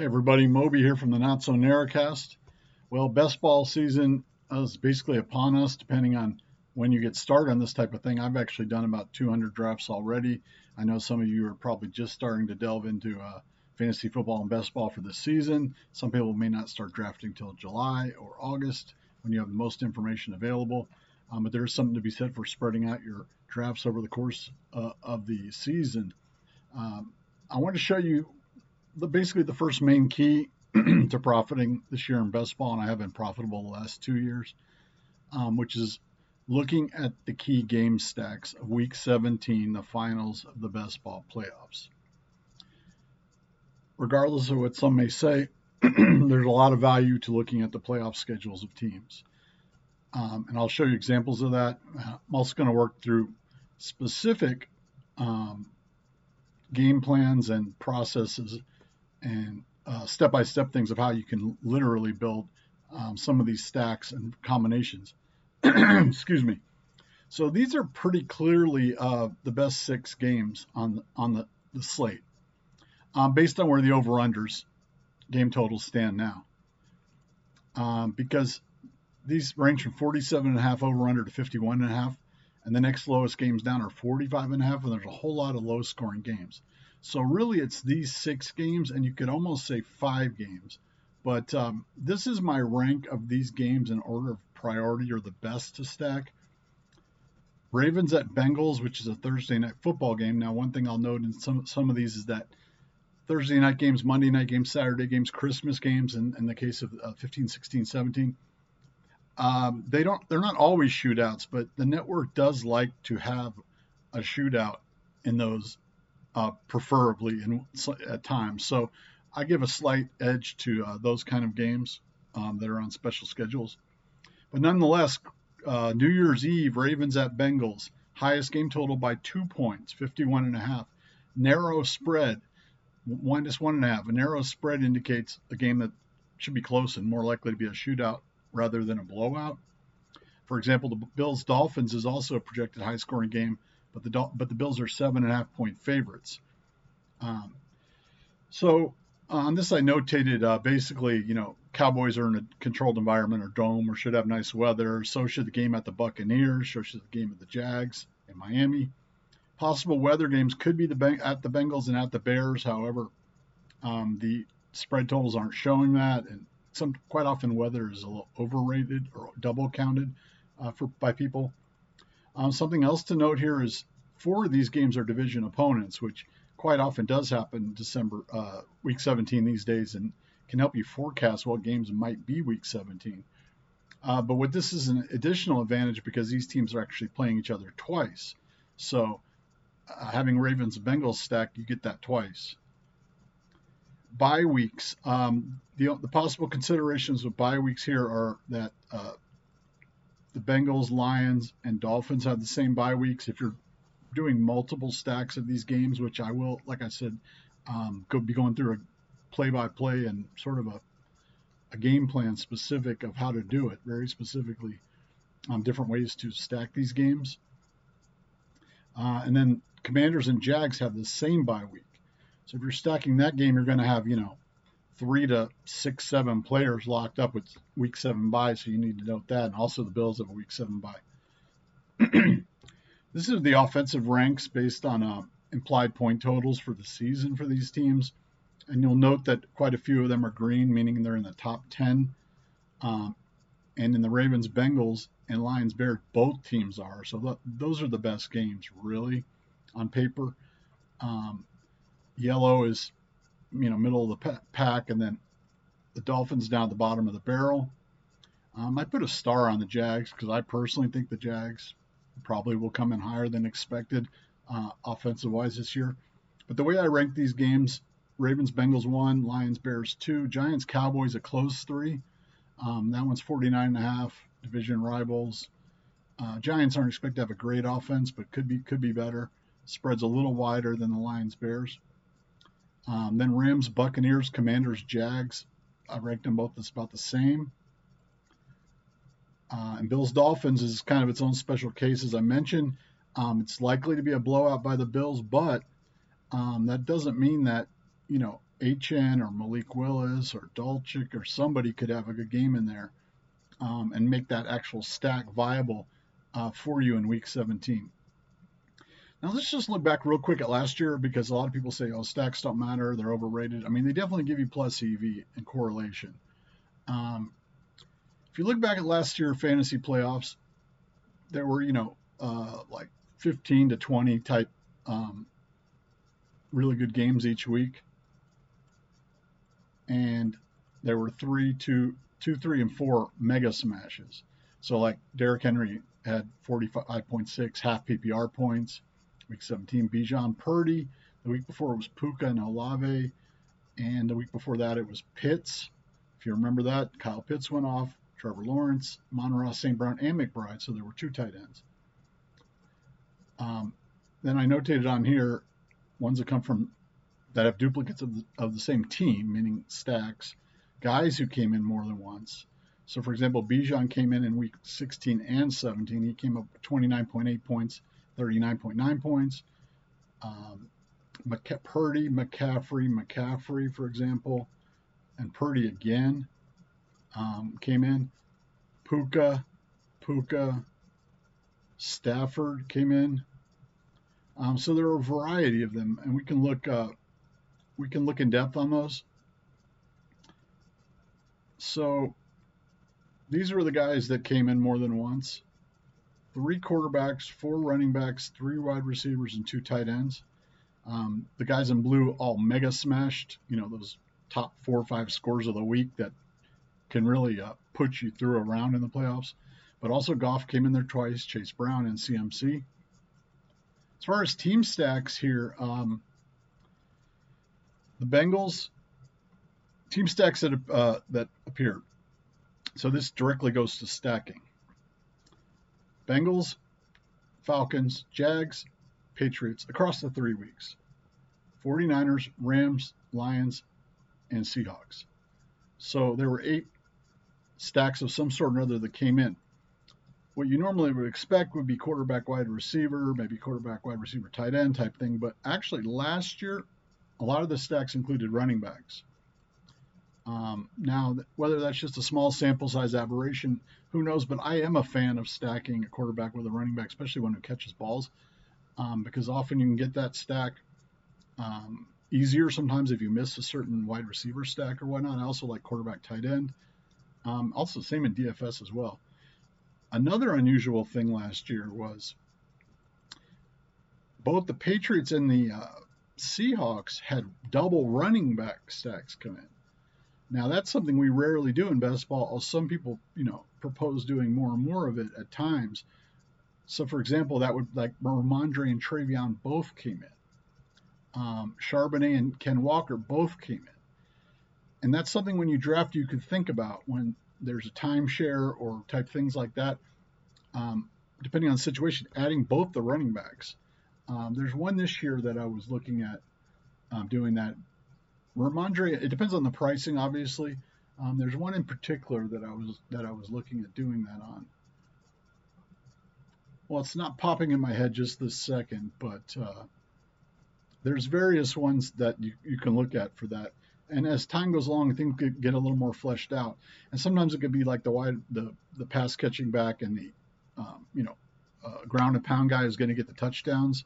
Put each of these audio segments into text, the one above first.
Hey everybody, Moby here from the Not So Narrowcast. Well, best ball season is basically upon us, depending on when you get started on this type of thing. I've actually done about 200 drafts already. I know some of you are probably just starting to delve into fantasy football and best ball for this season. Some people may not start drafting till July or August when you have the most information available. But there's something to be said for spreading out your drafts over the course of the season. I want to show you basically the first main key to profiting this year in best ball, and I have been profitable the last 2 years, which is looking at the key game stacks of week 17, the finals of the best ball playoffs. Regardless of what some may say, there's a lot of value to looking at the playoff schedules of teams. And I'll show you examples of that. I'm also going to work through specific game plans and processes and step-by-step things of how you can literally build some of these stacks and combinations. Excuse me. So these are pretty clearly the best 6 games on the slate, based on where the over-unders game totals stand now. Because these range from 47.5 over-under to 51.5, and the next lowest games down are 45.5, and there's a whole lot of low-scoring games. So really, it's these 6 games, and you could almost say 5 games. But this is my rank of these games in order of priority or the best to stack. Ravens at Bengals, which is a Thursday night football game. Now, one thing I'll note in some of these is that Thursday night games, Monday night games, Saturday games, Christmas games, in the case of 15, 16, 17, they're not always shootouts, but the network does like to have a shootout in those. Preferably at times. So I give a slight edge to those kind of games that are on special schedules. But nonetheless, New Year's Eve, Ravens at Bengals, highest game total by 2 points, 51.5. Narrow spread, -1.5. A narrow spread indicates a game that should be close and more likely to be a shootout rather than a blowout. For example, the Bills-Dolphins is also a projected high-scoring game, but the Bills are 7.5-point favorites. So on this, I notated basically, Cowboys are in a controlled environment or dome or should have nice weather. So should the game at the Buccaneers. So should the game at the Jags in Miami. Possible weather games could be at the Bengals and at the Bears. However, the spread totals aren't showing that, and quite often weather is a little overrated or double counted by people. Something else to note here is 4 of these games are division opponents, which quite often does happen December, week 17 these days, and can help you forecast what games might be week 17. But what this is an additional advantage because these teams are actually playing each other twice. So having Ravens and Bengals stacked, you get that twice. Bye weeks. The possible considerations with bye weeks here are that the Bengals, Lions, and Dolphins have the same bye weeks. If you're doing multiple stacks of these games, which I will, like I said, be going through a play-by-play and sort of a game plan specific of how to do it, very specifically, different ways to stack these games. And then Commanders and Jags have the same bye week. So if you're stacking that game, you're going to have, 3 to 6, 7 players locked up with week 7 bye, so you need to note that. And also the Bills have a week 7 bye. This is the offensive ranks based on implied point totals for the season for these teams. And you'll note that quite a few of them are green, meaning they're in the top 10. And in the Ravens, Bengals, and Lions, Bears, both teams are. So those are the best games, really, on paper. Yellow is middle of the pack, and then the Dolphins down at the bottom of the barrel. I put a star on the Jags because I personally think the Jags probably will come in higher than expected offensive-wise this year. But the way I rank these games, Ravens, Bengals 1, Lions, Bears 2, Giants, Cowboys a close 3. That one's 49.5, division rivals. Giants aren't expected to have a great offense, but could be better. Spread's a little wider than the Lions, Bears. Then Rams, Buccaneers, Commanders, Jags. I ranked them both as about the same. And Bills, Dolphins is kind of its own special case, as I mentioned. It's likely to be a blowout by the Bills, but that doesn't mean that, HN or Malik Willis or Dolchik or somebody could have a good game in there and make that actual stack viable for you in week 17. Now let's just look back real quick at last year, because a lot of people say, oh, stacks don't matter, they're overrated. I mean, they definitely give you plus EV and correlation. If you look back at last year fantasy playoffs, there were, like 15 to 20 type really good games each week. And there were 3, 3, and 4 mega smashes. So like Derrick Henry had 45.6 half PPR points. Week 17, Bijan Purdy. The week before it was Puka and Olave. And the week before that it was Pitts. If you remember that, Kyle Pitts went off. Trevor Lawrence, Monroe, St. Brown, and McBride. So there were 2 tight ends. Then I notated on here ones that come from that have duplicates of the same team, meaning stacks, guys who came in more than once. So, for example, Bijan came in week 16 and 17. He came up with 29.8 points, 39.9 points. Purdy, McCaffrey, for example, and Purdy again came in. Puka, Stafford came in. So there are a variety of them, and we can look in depth on those. So these were the guys that came in more than once. 3 quarterbacks, 4 running backs, 3 wide receivers, and 2 tight ends. The guys in blue all mega smashed, those top 4 or 5 scores of the week that can really put you through a round in the playoffs. But also Goff came in there twice, Chase Brown and CMC. As far as team stacks here, the Bengals team stacks that appeared. So this directly goes to stacking. Bengals, Falcons, Jags, Patriots across the 3 weeks. 49ers, Rams, Lions, and Seahawks. So there were 8 stacks of some sort or other that came in. What you normally would expect would be quarterback, wide receiver, maybe quarterback, wide receiver, tight end type thing. But actually last year, a lot of the stacks included running backs. Now, whether that's just a small sample size aberration, who knows? But I am a fan of stacking a quarterback with a running back, especially one who catches balls, because often you can get that stack easier sometimes if you miss a certain wide receiver stack or whatnot. I also like quarterback, tight end. Also, same in DFS as well. Another unusual thing last year was both the Patriots and the Seahawks had double running back stacks come in. Now, that's something we rarely do in best ball. Some people, propose doing more and more of it at times. So, for example, that would like Ramondre and Travion both came in. Charbonnet and Ken Walker both came in. And that's something when you draft you could think about when there's a timeshare or type things like that. Depending on the situation, adding both the running backs. There's one this year that I was looking at doing that. Ramondre, it depends on the pricing, obviously. There's one in particular that I was looking at doing that on. Well, it's not popping in my head just this second, but there's various ones that you can look at for that. And as time goes along, things get a little more fleshed out. And sometimes it could be like the pass catching back and the ground and pound guy is going to get the touchdowns.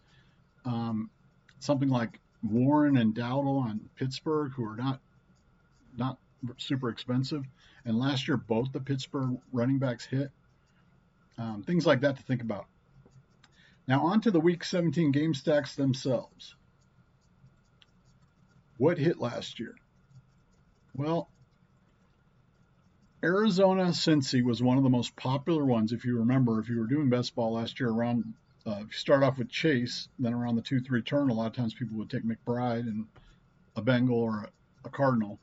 Something like Warren and Dowdle on Pittsburgh, who are not super expensive. And last year, both the Pittsburgh running backs hit. Things like that to think about. Now on to the Week 17 game stacks themselves. What hit last year? Well, Arizona Cincy was one of the most popular ones. If you remember, if you were doing best ball last year around, if you start off with Chase, then around the 2-3 turn, a lot of times people would take McBride and a Bengal or a Cardinal.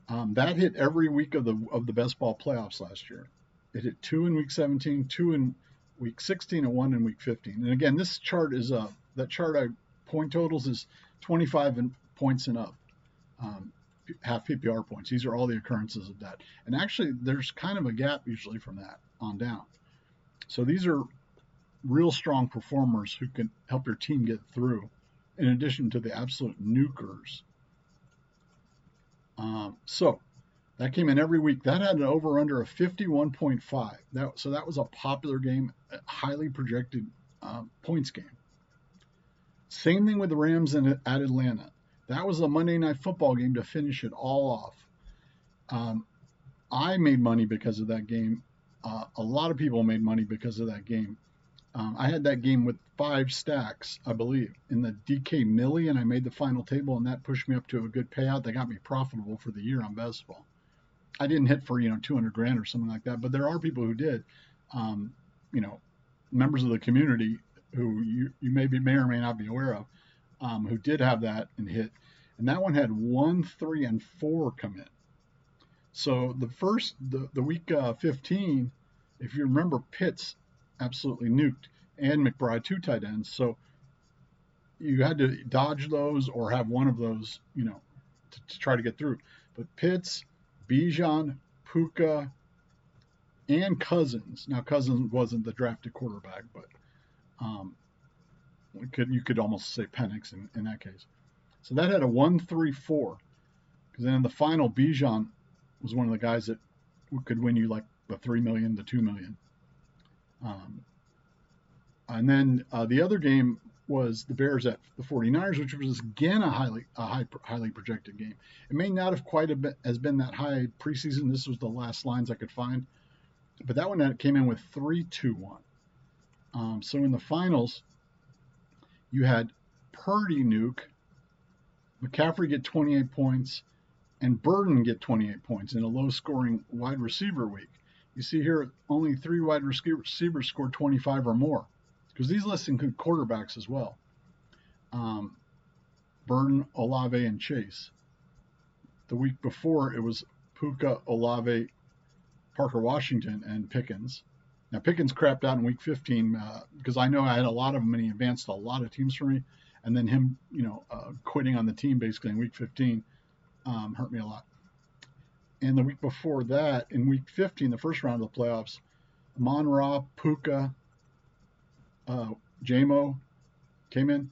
That hit every week of the best ball playoffs last year. It hit 2 in week 17, 2 in week 16, and 1 in week 15. And again, this chart is that chart point totals is 25 points and up. Half PPR points. These are all the occurrences of that. And actually, there's kind of a gap usually from that on down. So these are real strong performers who can help your team get through, in addition to the absolute nukers So that came in every week. That had an over/under of 51.5. So that was a popular game, a highly projected points game. Same thing with the Rams at Atlanta. That was a Monday Night Football game to finish it all off. I made money because of that game. A lot of people made money because of that game. I had that game with 5 stacks, I believe, in the DK Millie, and I made the final table, and that pushed me up to a good payout. That got me profitable for the year on best ball. I didn't hit for 200 grand or something like that, but there are people who did. You know, members of the community who you may or may not be aware of, who did have that and hit, and that one had 1, 3, and 4 come in. So the week 15, if you remember, Pitts absolutely nuked, and McBride 2 tight ends. So you had to dodge those or have one of those, to try to get through. But Pitts, Bijan, Puka, and Cousins. Now Cousins wasn't the drafted quarterback, but you could almost say Penix in that case. So that had a 1, 3, 4. Because then in the final, Bijan was one of the guys that could win you like the 3 million, the 2 million. And then the other game was the Bears at the 49ers, which was again a highly projected game. It may not have quite has been that high preseason. This was the last lines I could find, but that one came in with 3-2-1. So in the finals, you had Purdy nuke, McCaffrey get 28 points, and Burden get 28 points in a low-scoring wide receiver week. You see here, only 3 wide receivers scored 25 or more, because these lists include quarterbacks as well. Burden, Olave, and Chase. The week before, it was Puka, Olave, Parker Washington, and Pickens. Now, Pickens crapped out in week 15 because I know I had a lot of them and he advanced a lot of teams for me. And then him, quitting on the team basically in week 15 hurt me a lot. And the week before that, in week 15, the first round of the playoffs, Amon-Ra, Puka, J-Mo came in.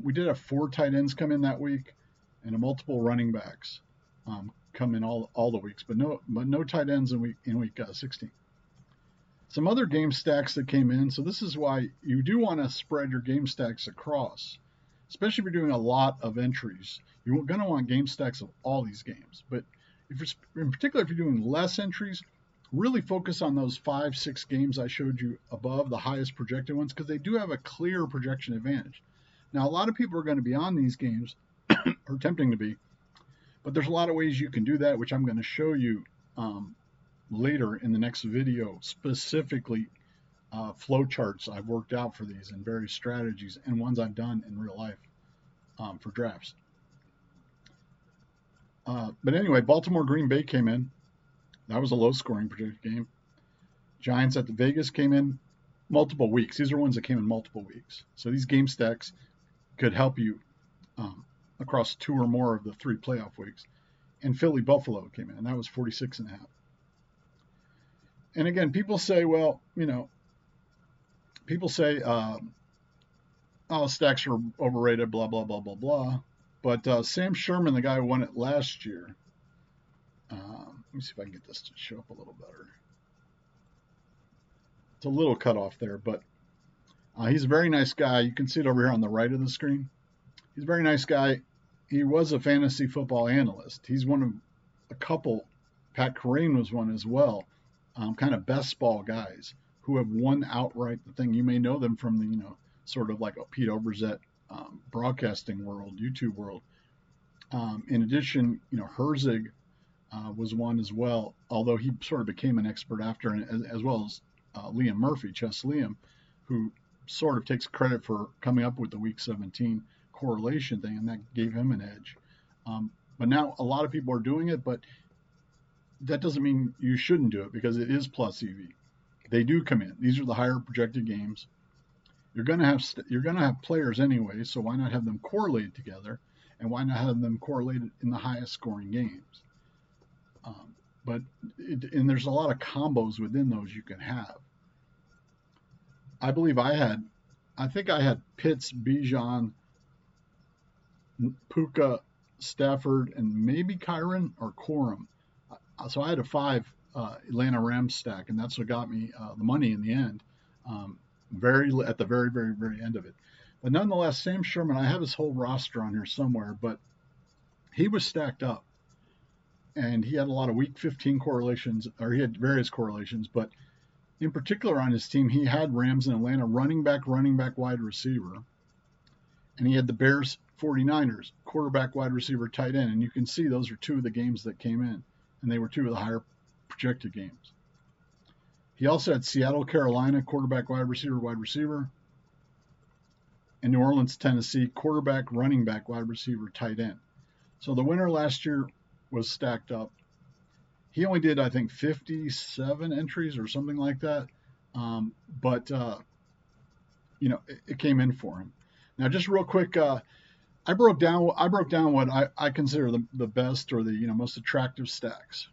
We did have 4 tight ends come in that week and a multiple running backs come in all the weeks, but no tight ends in week 16. Some other game stacks that came in. So this is why you do want to spread your game stacks across, especially if you're doing a lot of entries. You're going to want game stacks of all these games. But in particular, if you're doing less entries, really focus on those 5-6 games I showed you above, the highest projected ones, because they do have a clear projection advantage. Now, a lot of people are going to be on these games, or attempting to be, but there's a lot of ways you can do that, which I'm going to show you later in the next video, specifically flowcharts I've worked out for these and various strategies and ones I've done in real life for drafts. But anyway, Baltimore Green Bay came in. That was a low-scoring projected game. Giants at the Vegas came in multiple weeks. These are ones that came in multiple weeks. So these game stacks could help you across 2 or more of the 3 playoff weeks. And Philly Buffalo came in, and that was 46.5. And again, people say, oh, stacks are overrated, blah, blah, blah, blah, blah. But Sam Sherman, the guy who won it last year, let me see if I can get this to show up a little better. It's a little cut off there, but he's a very nice guy. You can see it over here on the right of the screen. He's a very nice guy. He was a fantasy football analyst. He's one of a couple. Pat Corrine was one as well. Kind of best ball guys who have won outright the thing. You may know them from the, sort of like a Pete Overzet broadcasting world, YouTube world. In addition, Herzig was one as well, although he sort of became an expert after, as well as Liam Murphy, Chess Liam, who sort of takes credit for coming up with the week 17 correlation thing, and that gave him an edge. But now a lot of people are doing it, but that doesn't mean you shouldn't do it, because it is plus EV. They do come in. These are the higher projected games. You're going to have players anyway, so why not have them correlated together, and why not have them correlated in the highest scoring games? And there's a lot of combos within those you can have. I think I had Pitts, Bijan, Puka, Stafford, and maybe Kyron or Corum. So I had a 5 Atlanta Rams stack, and that's what got me the money in the end. Very at the very, very, very end of it. But nonetheless, Sam Sherman, I have his whole roster on here somewhere, but he was stacked up, and he had a lot of week 15 correlations, or he had various correlations, but in particular on his team, he had Rams and Atlanta running back, wide receiver, and he had the Bears 49ers, quarterback, wide receiver, tight end, and you can see those are 2 of the games that came in, and they were 2 of the higher projected games. He also had Seattle, Carolina, quarterback, wide receiver, and New Orleans, Tennessee, quarterback, running back, wide receiver, tight end. So the winner last year was stacked up. He only did, I think, 57 entries or something like that, but it came in for him. Now, just real quick, I broke down what I consider the best or the most attractive stacks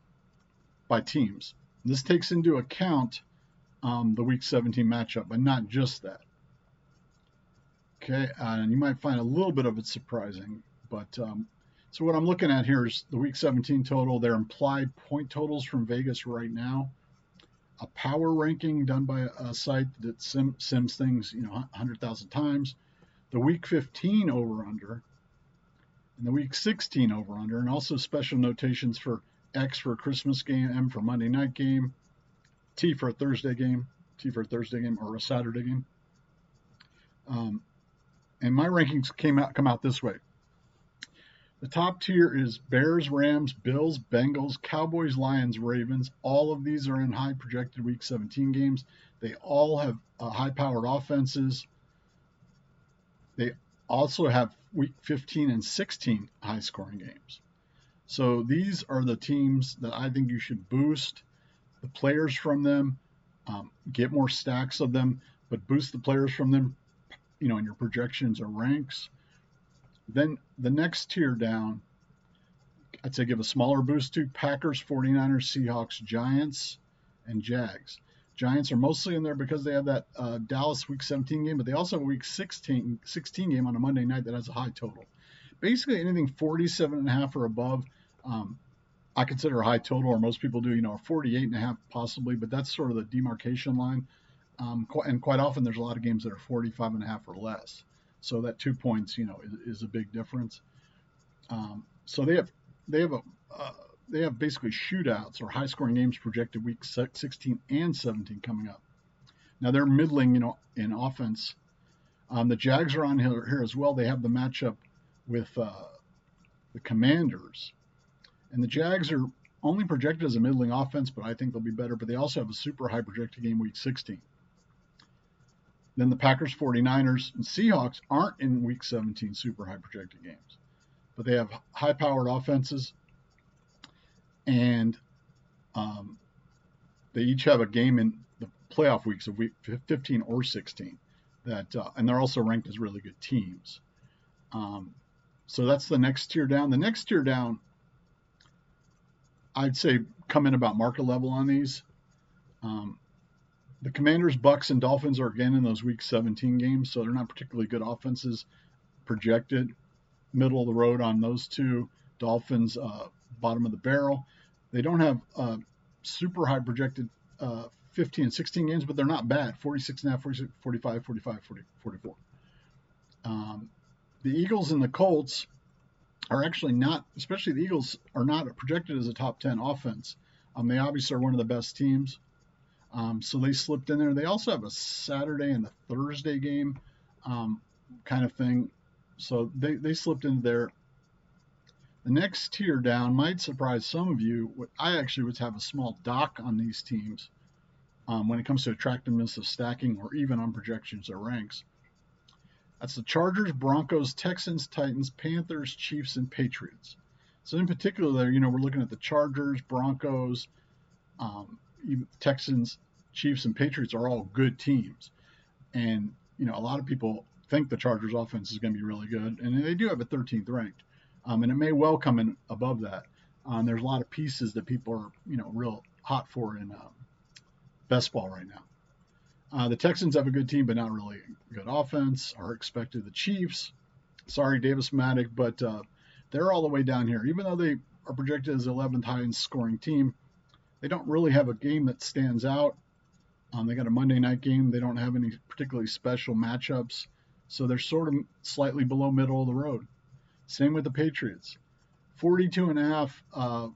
by teams. This takes into account the Week 17 matchup, but not just that. Okay, and you might find a little bit of it surprising, but so what I'm looking at here is the Week 17 total, their implied point totals from Vegas right now, a power ranking done by a site that sims things 100,000 times, the Week 15 over/under, and the Week 16 over/under, and also special notations for X for a Christmas game, M for Monday night game, T for a Thursday game, or a Saturday game. And my rankings come out this way. The top tier is Bears, Rams, Bills, Bengals, Cowboys, Lions, Ravens. All of these are in high projected Week 17 games. They all have high-powered offenses. They also have Week 15 and 16 high-scoring games. So these are the teams that I think you should boost the players from them, get more stacks of them, but boost the players from them, in your projections or ranks. Then the next tier down, I'd say give a smaller boost to Packers, 49ers, Seahawks, Giants, and Jags. Giants are mostly in there because they have that Dallas Week 17 game, but they also have a Week 16 game on a Monday night that has a high total. Basically anything 47.5 or above, I consider a high total, or most people do, 48.5 possibly, but that's sort of the demarcation line. And quite often there's a lot of games that are 45.5 or less. So that 2 points, is a big difference. So they have basically shootouts or high-scoring games projected Week 16 and 17 coming up. Now they're middling, in offense. The Jags are on here as well. They have the matchup with the Commanders, and the Jags are only projected as a middling offense, but I think they'll be better. But they also have a super high projected game Week 16. Then the Packers, 49ers, and Seahawks aren't in Week 17 super high projected games, but they have high-powered offenses, and they each have a game in the playoff weeks of Week 15 or 16 that, and they're also ranked as really good teams. So that's the next tier down. The next tier down, I'd say come in about market level on these. The Commanders, Bucks, and Dolphins are again in those Week 17 games, so they're not particularly good offenses projected. Middle of the road on those two. Dolphins, bottom of the barrel. They don't have super high projected 15 and 16 games, but they're not bad. 46.5, 46, 45, 45, 40, 44. The Eagles and the Colts are actually not, especially the Eagles, are not projected as a top 10 offense. They obviously are one of the best teams. So they slipped in there. They also have a Saturday and a Thursday game kind of thing. So they slipped into there. The next tier down might surprise some of you. I actually would have a small dock on these teams when it comes to attractiveness of stacking or even on projections or ranks. That's the Chargers, Broncos, Texans, Titans, Panthers, Chiefs, and Patriots. So in particular there, we're looking at the Chargers, Broncos, Texans, Chiefs, and Patriots are all good teams. And, a lot of people think the Chargers offense is going to be really good, and they do have a 13th ranked. And it may well come in above that. There's a lot of pieces that people are, real hot for in best ball right now. The Texans have a good team, but not really good offense, are expected. The Chiefs, sorry, Davis Maddock, but they're all the way down here. Even though they are projected as 11th highest scoring team, they don't really have a game that stands out. They got a Monday night game. They don't have any particularly special matchups. So they're sort of slightly below middle of the road. Same with the Patriots. 42.5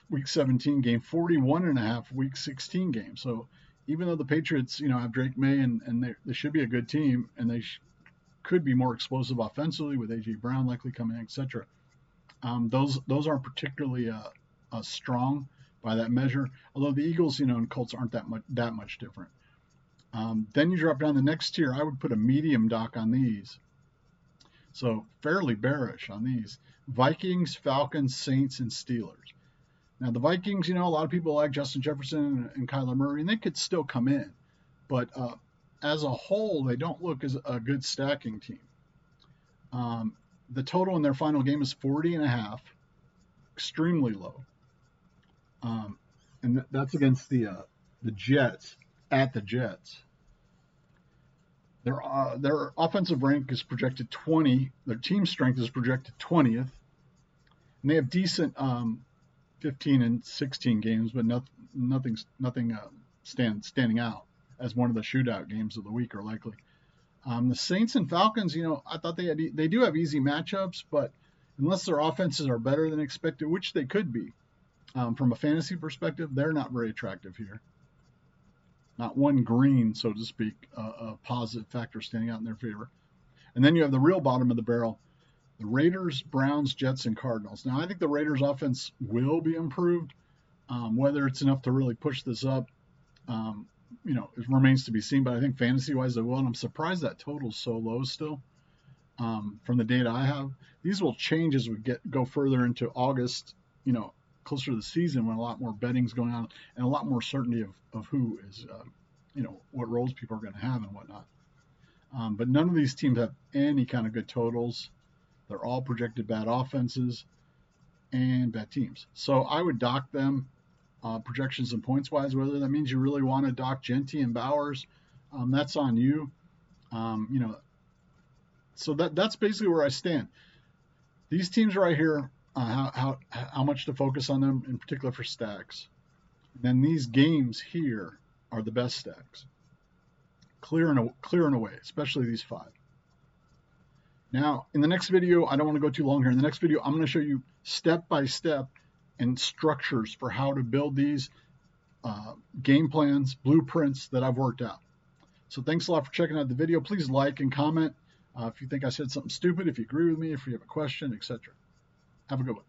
week 17 game, 41.5 week 16 game. So even though the Patriots, have Drake May and they should be a good team, and they could be more explosive offensively with A.J. Brown likely coming in, etc. Those aren't particularly strong by that measure. Although the Eagles, and Colts aren't that much different. Then you drop down the next tier. I would put a medium doc on these. So fairly bearish on these. Vikings, Falcons, Saints, and Steelers. Now the Vikings, a lot of people like Justin Jefferson and Kyler Murray, and they could still come in. But as a whole, they don't look as a good stacking team. The total in their final game is 40.5, extremely low. And that's against the Jets, at the Jets. Their offensive rank is projected 20. Their team strength is projected 20th. And they have decent 15 and 16 games, but nothing standing out as one of the shootout games of the week are likely. The Saints and Falcons, I thought they do have easy matchups, but unless their offenses are better than expected, which they could be, from a fantasy perspective, they're not very attractive here. Not one green, so to speak, a positive factor standing out in their favor. And then you have the real bottom of the barrel, the Raiders, Browns, Jets, and Cardinals. Now, I think the Raiders' offense will be improved. Whether it's enough to really push this up, it remains to be seen. But I think fantasy-wise, they will. And I'm surprised that total's so low still. From the data I have, these will change as we go further into August. Closer to the season when a lot more betting's going on and a lot more certainty of who is, what roles people are going to have and whatnot. But none of these teams have any kind of good totals. They're all projected bad offenses and bad teams. So I would dock them projections and points wise. Whether that means you really want to dock Genty and Bowers, that's on you. So that's basically where I stand. These teams right here, how much to focus on them, in particular for stacks. And then these games here are the best stacks. Clear and away, especially these 5. Now, in the next video, I don't want to go too long here. In the next video, I'm going to show you step by step and structures for how to build these game plans, blueprints that I've worked out. So thanks a lot for checking out the video. Please like and comment if you think I said something stupid, if you agree with me, if you have a question, etc. Have a good one.